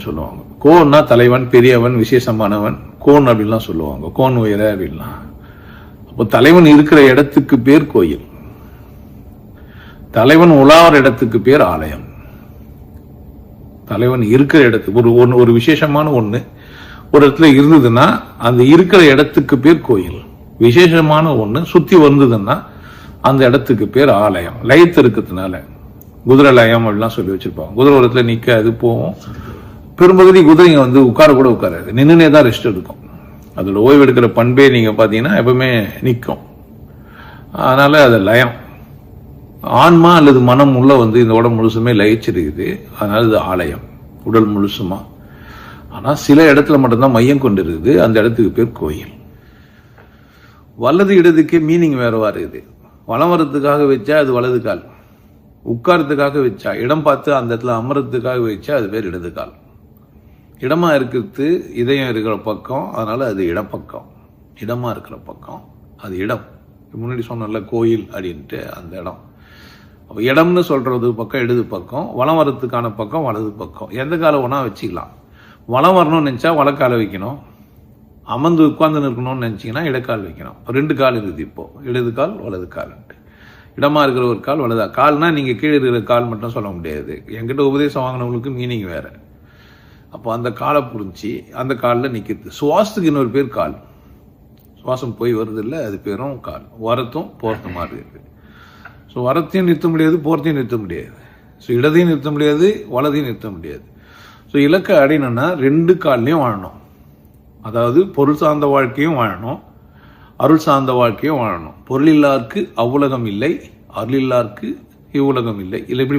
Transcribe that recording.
சொல்லுவாங்க. கோன்னா தலைவன், பெரியவன், விசேஷமானவன், கோன் அப்படின்லாம் சொல்லுவாங்க. கோன் உயர அப்படின்லாம். அப்போ தலைவன் இருக்கிற இடத்துக்கு பேர் கோயில், தலைவன் உலாவர இடத்துக்கு பேர் ஆலயம். தலைவன் இருக்கிற இடத்துக்கு ஒரு விசேஷமான ஒண்ணு ஒரு இடத்துல இருந்ததுன்னா அந்த இருக்கிற இடத்துக்கு பேர் கோயில். விசேஷமான ஒண்ணு சுத்தி வந்ததுன்னா அந்த இடத்துக்கு பேர் ஆலயம். லயத்து இருக்கிறதுனால குதிரை லயம் அப்படிலாம் சொல்லி வச்சிருப்பாங்க. குதிரை ஒரு இடத்துல நிக்காது, போவோம். பெரும்பகுதி குதிரைங்க வந்து உட்கார கூட உட்காராது, நின்றுனே தான் ரெஸ்ட் எடுக்கும். அதோட ஓய்வு எடுக்கிற பண்பே நீங்க பாத்தீங்கன்னா எப்பவுமே நிற்கும். அதனால அது லயம். ஆன்மா அல்லது மனம் உள்ள வந்து இந்த உடம்பு முழுசுமே லயிச்சிருக்குது. அதனால இது ஆலயம், உடல் முழுசுமா. ஆனா சில இடத்துல மட்டும்தான் மையம் கொண்டு இருக்குது, அந்த இடத்துக்கு பேர் கோயில். வலது இடத்துக்கே மீனிங் வேறவா இருக்குது. வலம் வரத்துக்காக வச்சா அது வலது கால், உட்காரத்துக்காக வச்சா இடம் பார்த்து அந்த இடத்துல அமரத்துக்காக வச்சா அது பேர் இடது கால். இடமா இருக்கிறது இதயம் இருக்கிற பக்கம், அதனால அது இடப்பக்கம். இடமா இருக்கிற பக்கம் அது இடம். முன்னாடி சொன்னல கோயில் அப்படின்ட்டு அந்த இடம். அப்போ இடம்னு சொல்றது பக்கம் இடது பக்கம், வலம் வரத்துக்கான பக்கம் வலது பக்கம். எந்த காலை ஒன்றா வச்சுக்கலாம். வலம் வரணும்னு நினச்சா வலக்காலை வைக்கணும், அமர்ந்து உட்கார்ந்து இருக்கணும்னு நினச்சிங்கன்னா இடக்கால் வைக்கணும். 2 கால் இருக்குது இப்போ, இடது கால் வலது கால்ன்ட்டு. இடமா இருக்கிற ஒரு கால், வலதா கால்னா நீங்கள் கீழே இருக்கிற கால் மட்டும் சொல்ல முடியாது. என்கிட்ட உபதேசம் வாங்கினவங்களுக்கு மீனிங் வேற. அப்போ அந்த காலை புரிஞ்சு அந்த காலில் நிற்கிறது. சுவாசத்துக்கு இன்னொரு பேர் கால். சுவாசம் போய் வருது இல்லை, அது பேரும் கால். வரத்தும் போகிறதும் மாதிரி இருக்குது. ஸோ வரத்தையும் நிறுத்த முடியாது, போகிறதையும் நிறுத்த முடியாது. ஸோ இடத்தையும் நிறுத்த முடியாது, வலதையும் நிறுத்த முடியாது. ஸோ இலக்கை அடையணும்னா 2 கால்லையும் வாழணும். அதாவது பொருள் சார்ந்த வாழ்க்கையும் வாழணும், அருள் சார்ந்த வாழ்க்கையும் வாழணும். பொருள் இல்லாருக்கு அவ்வுலகம் இல்லை, அருள் இல்லாருக்கு இவ்வுலகம் இல்லை. இல்லை இப்படி